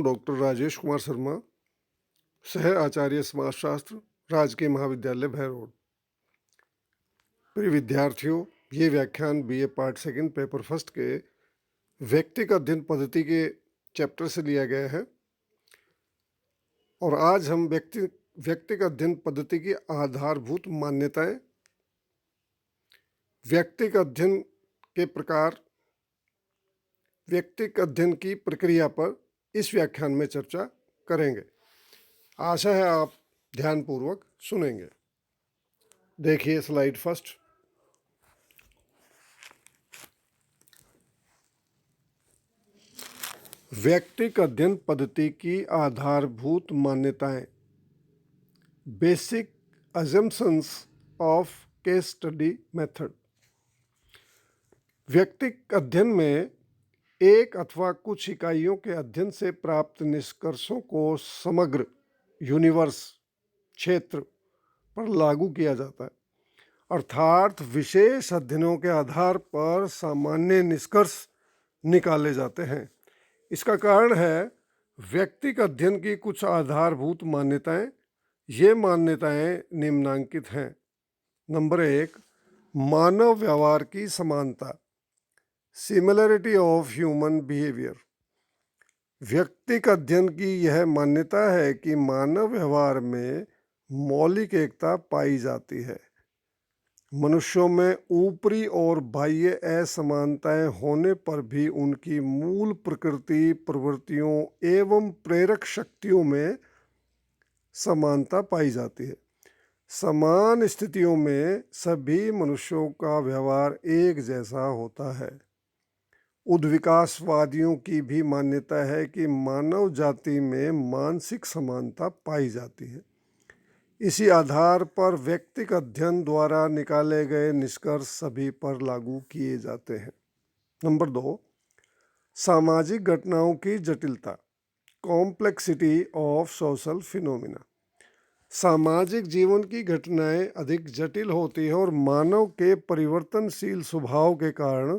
Doctor Rajesh Kumar Sharma, सह आचार्य समाजशास्त्र, राजकीय महाविद्यालय भैरोड। प्रिय विद्यार्थियों, ये व्याख्यान BA part second paper first के व्यक्तिगत अध्ययन पद्धति के चैप्टर से लिया गया है और आज हम व्यक्तिगत अध्ययन पद्धति की आधारभूत मान्यताएं, व्यक्तिगत अध्ययन के प्रकार, व्यक्तिगत अध्ययन की प्रक्रिया पर इस व्याख्यान में चर्चा करेंगे। आशा है आप ध्यानपूर्वक सुनेंगे। देखिए स्लाइड फर्स्ट। व्यक्तिगत अध्ययन पद्धति की आधारभूत मान्यताएं, basic assumptions of case study method. व्यक्तिगत अध्ययन में एक अथवा कुछ इकाइयों के अध्ययन से प्राप्त निष्कर्षों को समग्र यूनिवर्स क्षेत्र पर लागू किया जाता है, अर्थात विशेष अध्ययनों के आधार पर सामान्य निष्कर्ष निकाले जाते हैं। इसका कारण है व्यक्तिगत अध्ययन की कुछ आधारभूत मान्यताएं। ये मान्यताएं निम्नांकित हैं। नंबर 1, मानव व्यवहार की समानता, सिमिलरिटी ऑफ ह्यूमन बिहेवियर। व्यक्तिगत अध्ययन की यह मान्यता है कि मानव व्यवहार में मौलिक एकता पाई जाती है। मनुष्यों में ऊपरी और बाह्य असमानताएं होने पर भी उनकी मूल प्रकृति, प्रवृत्तियों एवं प्रेरक शक्तियों में समानता पाई जाती है। समान स्थितियों में सभी मनुष्यों का व्यवहार एक जैसा होता है। उद्विकासवादियों की भी मान्यता है कि मानव जाति में मानसिक समानता पाई जाती है। इसी आधार पर व्यक्तिगत अध्ययन द्वारा निकाले गए निष्कर्ष सभी पर लागू किए जाते हैं। नंबर 2, सामाजिक घटनाओं की जटिलता, कॉम्प्लेक्सिटी ऑफ सोशल फिनोमिना। सामाजिक जीवन की घटनाएं अधिक जटिल होती हैं और मानव के परिवर्तनशील स्वभाव के कारण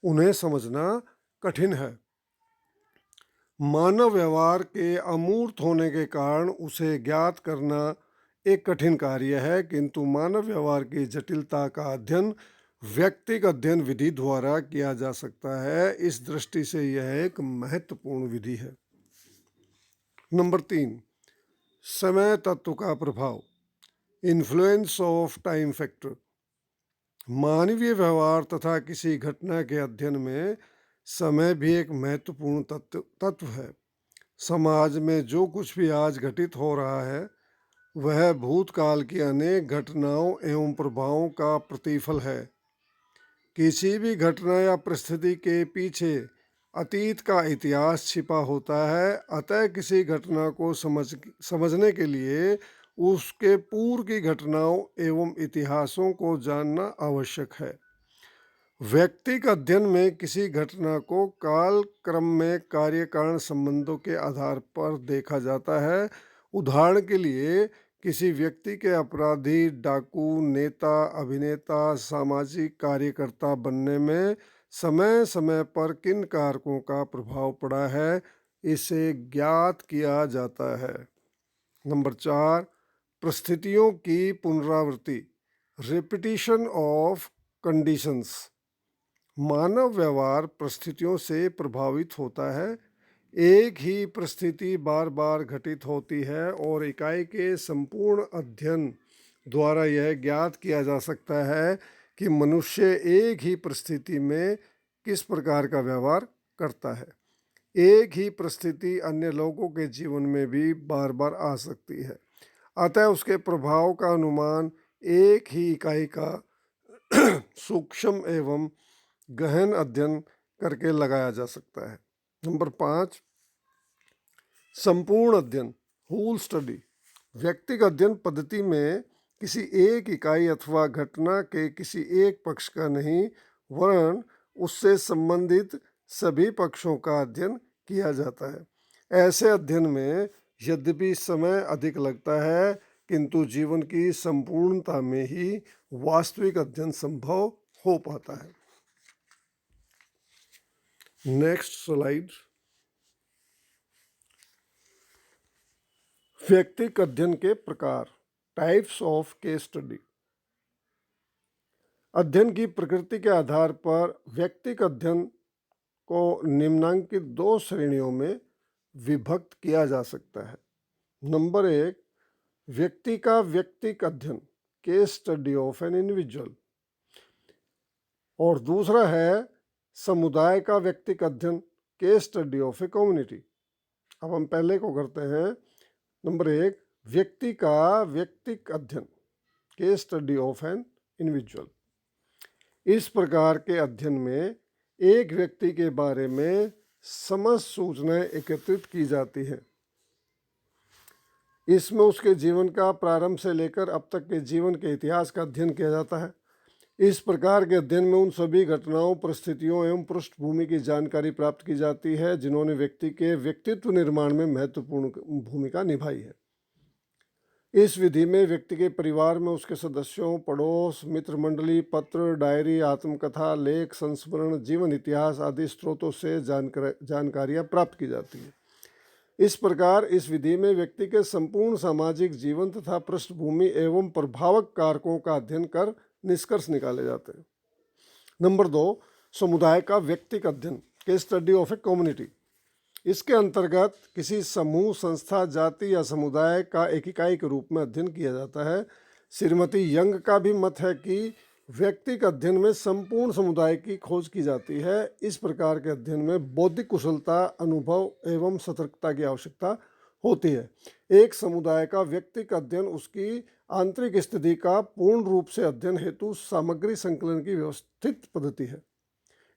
उन्हें समझना कठिन है। मानव व्यवहार के अमूर्त होने के कारण उसे ज्ञात करना एक कठिन कार्य है, किंतु मानव व्यवहार की जटिलता का अध्ययन व्यक्तिगत अध्ययन विधि द्वारा किया जा सकता है। इस दृष्टि से यह एक महत्वपूर्ण विधि है। नंबर 3, समय तत्व का प्रभाव, इन्फ्लुएंस ऑफ टाइम फैक्टर। मानवीय व्यवहार तथा किसी घटना के अध्ययन में समय भी एक महत्वपूर्ण तत्व है। समाज में जो कुछ भी आज घटित हो रहा है वह भूतकाल की अनेक घटनाओं एवं प्रभावों का प्रतिफल है। किसी भी घटना या परिस्थिति के पीछे अतीत का इतिहास छिपा होता है, अतः किसी घटना को समझने के लिए उसके पूर्व की घटनाओं एवं इतिहासों को जानना आवश्यक है। व्यक्तिगत अध्ययन में किसी घटना को काल क्रम में कार्य कारण संबंधों के आधार पर देखा जाता है। उदाहरण के लिए किसी व्यक्ति के अपराधी, डाकू, नेता, अभिनेता, सामाजिक कार्यकर्ता बनने में समय समय पर किन कारकों का प्रभाव पड़ा है, इसे ज्ञात किया जाता है। नंबर 4, परिस्थितियों की पुनरावृत्ति, रिपीटिशन ऑफ कंडीशंस। मानव व्यवहार परिस्थितियों से प्रभावित होता है। एक ही परिस्थिति बार बार घटित होती है और इकाई के संपूर्ण अध्ययन द्वारा यह ज्ञात किया जा सकता है कि मनुष्य एक ही परिस्थिति में किस प्रकार का व्यवहार करता है। एक ही परिस्थिति अन्य लोगों के जीवन में भी बार बार आ सकती है, अतः उसके प्रभाव का अनुमान एक ही इकाई का सूक्ष्म एवं गहन अध्ययन करके लगाया जा सकता है। नंबर 5, संपूर्ण अध्ययन, होल स्टडी। व्यक्तिगत अध्ययन पद्धति में किसी एक इकाई अथवा घटना के किसी एक पक्ष का नहीं वरन उससे संबंधित सभी पक्षों का अध्ययन किया जाता है। ऐसे अध्ययन में यद्यपि समय अधिक लगता है, किंतु जीवन की संपूर्णता में ही वास्तविक अध्ययन संभव हो पाता है। Next slide. व्यक्तिक अध्ययन के प्रकार, टाइप्स ऑफ केस स्टडी। अध्ययन की प्रकृति के आधार पर व्यक्तिक अध्ययन को निम्नांकित 2 श्रेणियों में विभक्त किया जा सकता है। नंबर 1, व्यक्ति का व्यक्तिक अध्ययन, case study of an individual. और दूसरा है समुदाय का व्यक्तिक अध्ययन, case study of a community. अब हम पहले को करते हैं। नंबर 1, व्यक्ति का व्यक्तिक अध्ययन, case study of an individual. इस प्रकार के अध्ययन में एक व्यक्ति के बारे में समस्त सूचनाएं एकत्रित की जाती हैं। इसमें उसके जीवन का प्रारंभ से लेकर अब तक के जीवन के इतिहास का अध्ययन किया जाता है। इस प्रकार के अध्ययन में उन सभी घटनाओं, परिस्थितियों एवं पृष्ठभूमि की जानकारी प्राप्त की जाती है जिन्होंने व्यक्ति के व्यक्तित्व निर्माण में महत्वपूर्ण भूमिका निभाई है। इस विधि में व्यक्ति के परिवार में उसके सदस्यों, पड़ोस, मित्र मंडली, पत्र, डायरी, आत्मकथा, लेख, संस्मरण, जीवन इतिहास आदि स्रोतों से जानकारियाँ प्राप्त की जाती है। इस प्रकार इस विधि में व्यक्ति के संपूर्ण सामाजिक जीवन तथा पृष्ठभूमि एवं प्रभावक कारकों का अध्ययन कर निष्कर्ष निकाले जाते हैं। नंबर 2, समुदाय का व्यक्तिक अध्ययन, case study of a community. इसके अंतर्गत किसी समूह, संस्था, जाति या समुदाय का एक इकाई के रूप में अध्ययन किया जाता है। श्रीमती यंग का भी मत है कि व्यक्तिक अध्ययन में संपूर्ण समुदाय की खोज की जाती है। इस प्रकार के अध्ययन में बौद्धिक कुशलता, अनुभव एवं सतर्कता की आवश्यकता होती है। एक समुदाय का व्यक्तिक अध्ययन उसकी आंतरिक स्थिति का पूर्ण रूप से अध्ययन हेतु सामग्री संकलन की व्यवस्थित पद्धति है।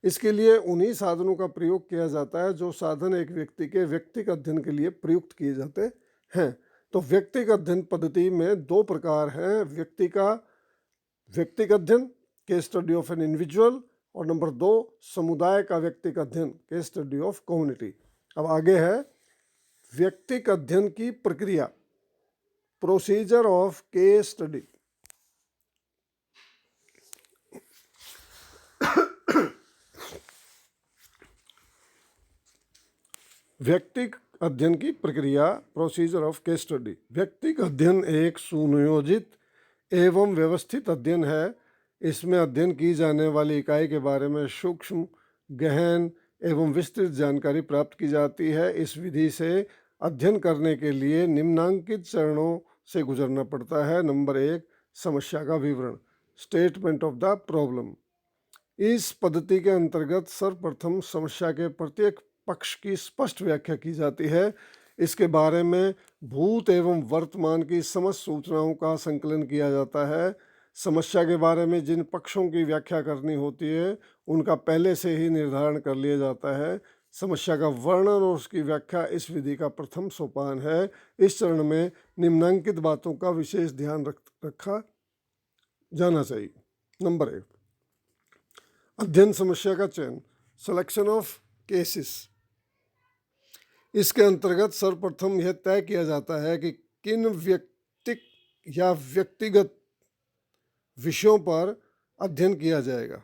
इसके लिए उन्हीं साधनों का प्रयोग किया जाता है जो साधन एक व्यक्ति के व्यक्तिक अध्ययन के लिए प्रयुक्त किए जाते हैं। तो व्यक्तिक अध्ययन पद्धति में 2 प्रकार हैं, व्यक्ति का व्यक्तिक अध्ययन, case study of an individual, और नंबर 2, समुदाय का व्यक्तिक अध्ययन, केस स्टडी ऑफ कम्युनिटी। अब आगे है व्यक्तिक अध्ययन की प्रक्रिया, प्रोसीजर ऑफ केस स्टडी। व्यक्तिक अध्ययन की प्रक्रिया, प्रोसीजर ऑफ केस स्टडी। व्यक्तिक अध्ययन एक सुनियोजित एवं व्यवस्थित अध्ययन है। इसमें अध्ययन की जाने वाली इकाई के बारे में सूक्ष्म, गहन एवं विस्तृत जानकारी प्राप्त की जाती है। इस विधि से अध्ययन करने के लिए निम्नांकित चरणों से गुजरना पड़ता है। नंबर 1, समस्या का विवरण, स्टेटमेंट ऑफ द प्रॉब्लम। इस पद्धति के अंतर्गत सर्वप्रथम समस्या के प्रत्येक पक्ष की स्पष्ट व्याख्या की जाती है। इसके बारे में भूत एवं वर्तमान की समस्त सूचनाओं का संकलन किया जाता है। समस्या के बारे में जिन पक्षों की व्याख्या करनी होती है उनका पहले से ही निर्धारण कर लिया जाता है। समस्या का वर्णन और उसकी व्याख्या इस विधि का प्रथम सोपान है। इस चरण में निम्नांकित बातों का विशेष ध्यान रखा जाना चाहिए। नंबर 1, अध्ययन समस्या का चयन, सिलेक्शन ऑफ केसेस। इसके अंतर्गत सर्वप्रथम यह तय किया जाता है कि किन व्यक्तिक या व्यक्तिगत विषयों पर अध्ययन किया जाएगा।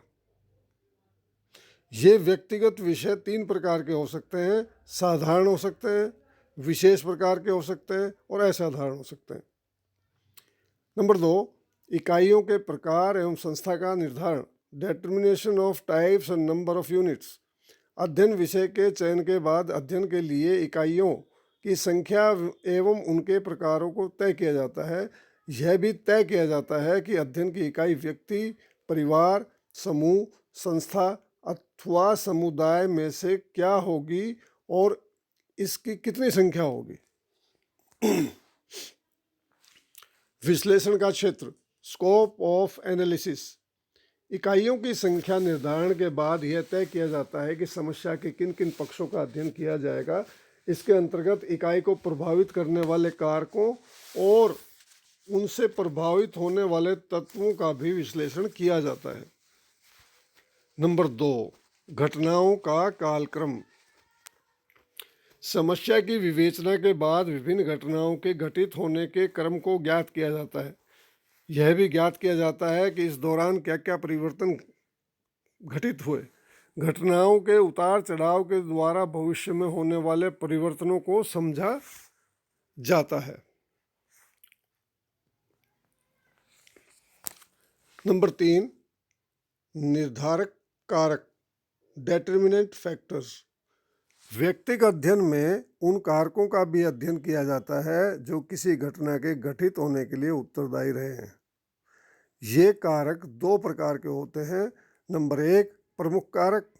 ये व्यक्तिगत विषय 3 प्रकार के हो सकते हैं, साधारण हो सकते हैं, विशेष प्रकार के हो सकते हैं और असाधारण हो सकते हैं। नंबर 2, इकाइयों के प्रकार एवं संस्था का निर्धारण, determination of types and number of units. अध्ययन विषय के चयन के बाद अध्ययन के लिए इकाइयों की संख्या एवं उनके प्रकारों को तय किया जाता है। यह भी तय किया जाता है कि अध्ययन की इकाई व्यक्ति, परिवार, समूह, संस्था अथवा समुदाय में से क्या होगी और इसकी कितनी संख्या होगी। विश्लेषण का क्षेत्र, स्कोप ऑफ एनालिसिस। इकाइयों की संख्या निर्धारण के बाद यह तय किया जाता है कि समस्या के किन किन पक्षों का अध्ययन किया जाएगा। इसके अंतर्गत इकाई को प्रभावित करने वाले कारकों और उनसे प्रभावित होने वाले तत्वों का भी विश्लेषण किया जाता है। नंबर 2, घटनाओं का कालक्रम। समस्या की विवेचना के बाद विभिन्न घटनाओं के घटित होने के क्रम को ज्ञात किया जाता है। यह भी ज्ञात किया जाता है कि इस दौरान क्या क्या परिवर्तन घटित हुए। घटनाओं के उतार चढ़ाव के द्वारा भविष्य में होने वाले परिवर्तनों को समझा जाता है। नंबर 3, निर्धारक कारक, डेटर्मिनेंट फैक्टर्स। व्यक्तिगत अध्ययन में उन कारकों का भी अध्ययन किया जाता है जो किसी घटना के घटित होने के लिए उत्तरदायी रहे हैं। ये कारक दो प्रकार के होते हैं। नंबर 1, प्रमुख कारक।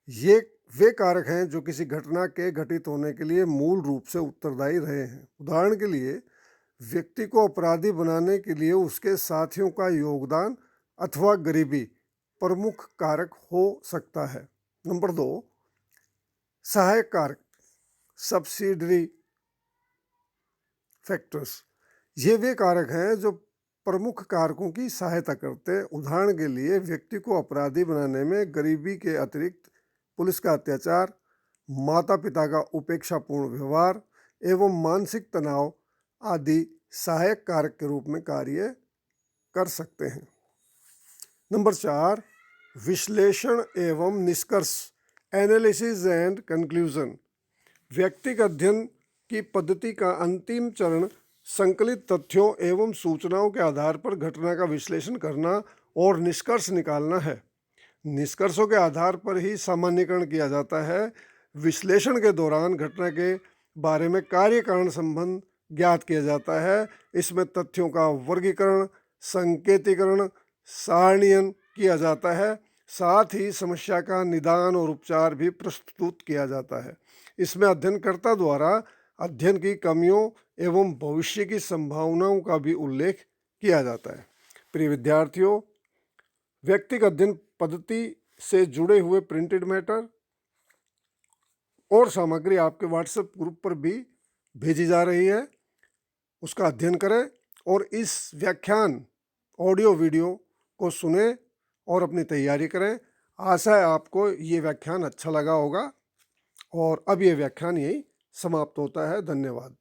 ये वे कारक हैं जो किसी घटना के घटित होने के लिए मूल रूप से उत्तरदायी रहे हैं। उदाहरण के लिए, व्यक्ति को अपराधी बनाने के लिए उसके साथियों का योगदान अथवा गरीबी प्रमुख कारक हो सकता है। नंबर 2, सहायक कारक, सब्सिडरी फैक्टर्स। ये वे कारक हैं जो प्रमुख कारकों की सहायता करते हैं। उदाहरण के लिए, व्यक्ति को अपराधी बनाने में गरीबी के अतिरिक्त पुलिस का अत्याचार, माता पिता का उपेक्षापूर्ण व्यवहार एवं मानसिक तनाव आदि सहायक कारक के रूप में कार्य कर सकते हैं। नंबर 4, विश्लेषण एवं निष्कर्ष, एनालिसिस एंड कंक्लूजन। व्यक्तिगत अध्ययन की पद्धति का अंतिम चरण संकलित तथ्यों एवं सूचनाओं के आधार पर घटना का विश्लेषण करना और निष्कर्ष निकालना है। निष्कर्षों के आधार पर ही सामान्यीकरण किया जाता है। विश्लेषण के दौरान घटना के बारे में कार्य कारण संबंध ज्ञात किया जाता है। इसमें तथ्यों का वर्गीकरण, संकेतीकरण, सारणीयन किया जाता है। साथ ही समस्या का निदान और उपचार भी प्रस्तुत किया जाता है। इसमें अध्ययनकर्ता द्वारा अध्ययन की कमियों एवं भविष्य की संभावनाओं का भी उल्लेख किया जाता है। प्रिय विद्यार्थियों, व्यक्तिगत अध्ययन पद्धति से जुड़े हुए प्रिंटेड मैटर और सामग्री आपके व्हाट्सएप ग्रुप पर भी भेजी जा रही है। उसका अध्ययन करें और इस व्याख्यान ऑडियो वीडियो को सुने और अपनी तैयारी करें। आशा है आपको ये व्याख्यान अच्छा लगा होगा और अब ये व्याख्यान यही समाप्त होता है। धन्यवाद।